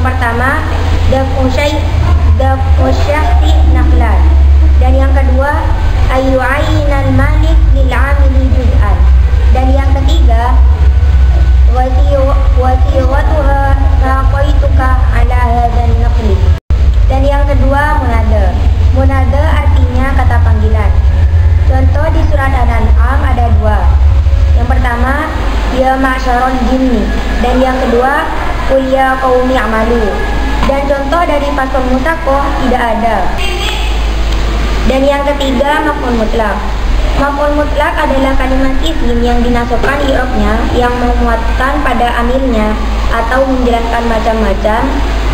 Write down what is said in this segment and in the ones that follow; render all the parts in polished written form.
pertama dafu syahsi naklan, dan yang kedua ayyu'ainal malik lil amili juz'an, dan yang ketiga wasiwatuha saqaituka ala hadan naqli, dan yang kedua munada artinya kata panggilan. Contoh di surat Al-An'am ada dua. Yang pertama ya ma'syarul jinni, dan yang kedua qul ya qaumi a'malu. Dan contoh dari fasal musaqqah tidak ada. Dan yang ketiga maf'ul mutlak. Maf'ul mutlak adalah kalimat isim yang dinasabkan i'rabnya yang memuatkan pada amilnya atau menjelaskan macam-macam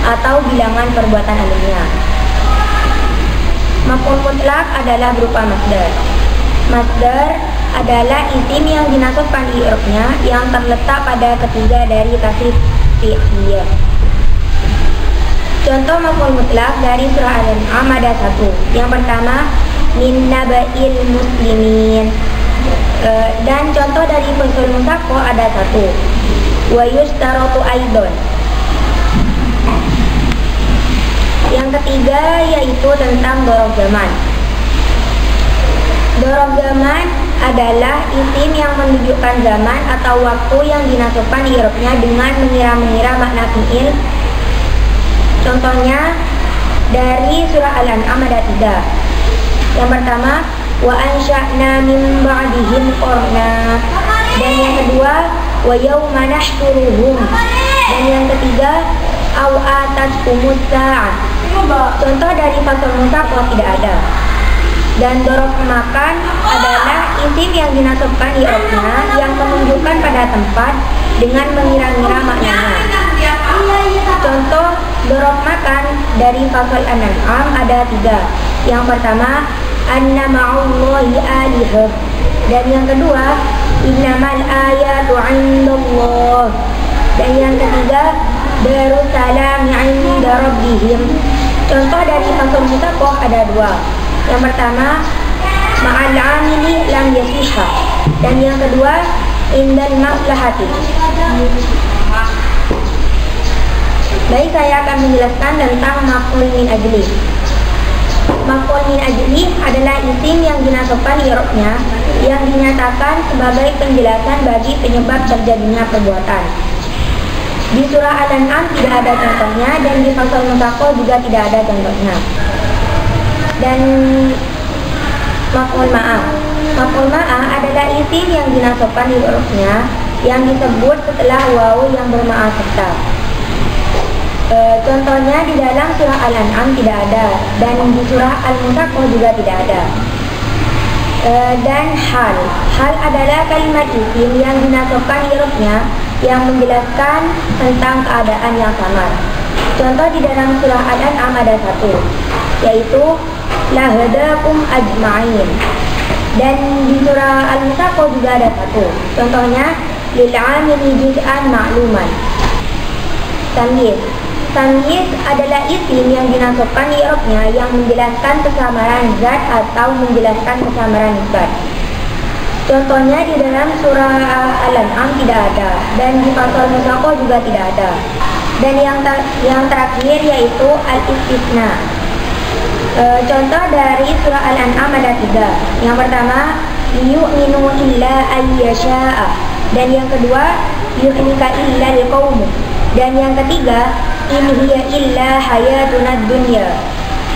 atau bilangan perbuatan amilnya. Maf'ul mutlak adalah berupa masdar. Masdar adalah isim yang dinasabkan i'rabnya yang terletak pada ketiga dari tasrif fi'liyah. Contoh maf'ul mutlak dari surah Al-An'am ada satu. Yang pertama min naba'il muslimin. Dan contoh dari fasal musaqqah ada satu. Wa yustaratu aidon. Yang ketiga yaitu tentang dzaraf zaman. Dzaraf zaman adalah isim yang menunjukkan zaman atau waktu yang dinasabkan i'rabnya dengan mengira-mengira makna fi'il. Contohnya dari surah Al-An'am ada tiga. Yang pertama wa ansha'na min ba'dihim qarna, dan yang kedua wa yauma nahsyuruhum, dan yang ketiga au atatkumus sa'ah. Contoh dari fasal musaqqah tidak ada. Dan dzaraf makan adalah isim yang dinasabkan i'rabnya yang menunjukkan pada tempat dengan mengira-ngira maknanya. Contoh dzaraf makan dari fasal An-An'am ada tiga. Yang pertama anna ma'allahi alihah, dan yang kedua innamal ayatu 'indallah, dan yang ketiga darussalam 'inda rabbihim. Contoh dari fasal musaqqah ada dua. Yang pertama ma'al 'amili lam yasihha, dan yang kedua indal maslahati. Baik, saya akan menjelaskan tentang maf'ul min ajli. Maf'ul min ajli adalah isim yang dinasabkan i'rabnya yang dinyatakan sebagai penjelasan bagi penyebab terjadinya perbuatan. Di surah Al-An'am tidak ada contohnya, dan di fasal musaqqah juga tidak ada contohnya. Dan maf'ul ma'ah. Maf'ul ma'ah adalah isim yang dinasabkan i'rabnya yang disebut setelah wawu yang berma'ah serta. Contohnya di dalam surah Al-An'am tidak ada, dan di surah Al-Musaqqah juga tidak ada. Dan hal adalah kalimat isim yang dinasabkan i'rabnya yang menjelaskan tentang keadaan yang samar. Contoh di dalam surah Al-An'am ada satu, yaitu lahadakum ajma'in. Dan di surah Al-Musaqqah juga ada satu. Contohnya lil'amili juz'an ma'luman. Tamyiz adalah isim yang dinasabkan i'rabnya yang menjelaskan kesamaran zat atau menjelaskan kesamaran nisbat. Contohnya di dalam surah Al-An'am tidak ada, dan di fasal musaqqah juga tidak ada. Dan yang terakhir yaitu al-istisna. Contoh dari surah Al-An'am ada tiga. Yang pertama yu'minu illa ayyasha'a, dan yang kedua yu'nika illa liqaumu, dan yang ketiga in hiya illa hayatuna dunya.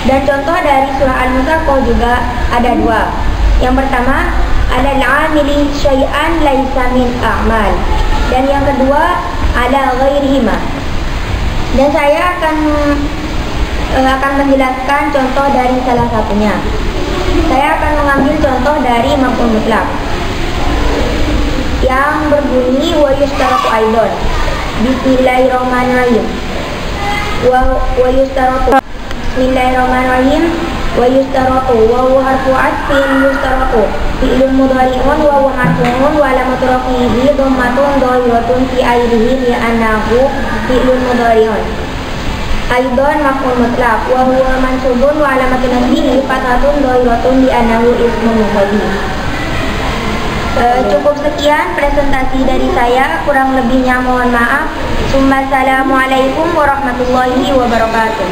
Dan contoh dari surah Al-Musaqqah juga ada dua. Yang pertama alal amili syai'an laisa min a'mal, dan yang kedua ala ghairihima. Dan saya akan menjelaskan contoh dari salah satunya. Saya akan mengambil contoh dari maf'ul mutlak yang berbunyi wa yustaratu aidon. Bismillahirrahmanirrahim. Wa yustaratu. Bismillahirrahmanirrahim. Wa yustaratu wa huwa harfu atfin yustaratu fi'lun mudhari'un wa huwa marfu'un wa alamatu rafihi dhammatun dhahiratun fi akhirih li'annahu fi'lun mudhari'un. Aidon maf'ul mutlaq wa huwa mansubun wa alamatu nasbihi fathatun dhahiratun li'annahu ismun mufrad. Cukup sekian presentasi dari saya, kurang lebihnya mohon maaf. Assalamualaikum warahmatullahi wabarakatuh.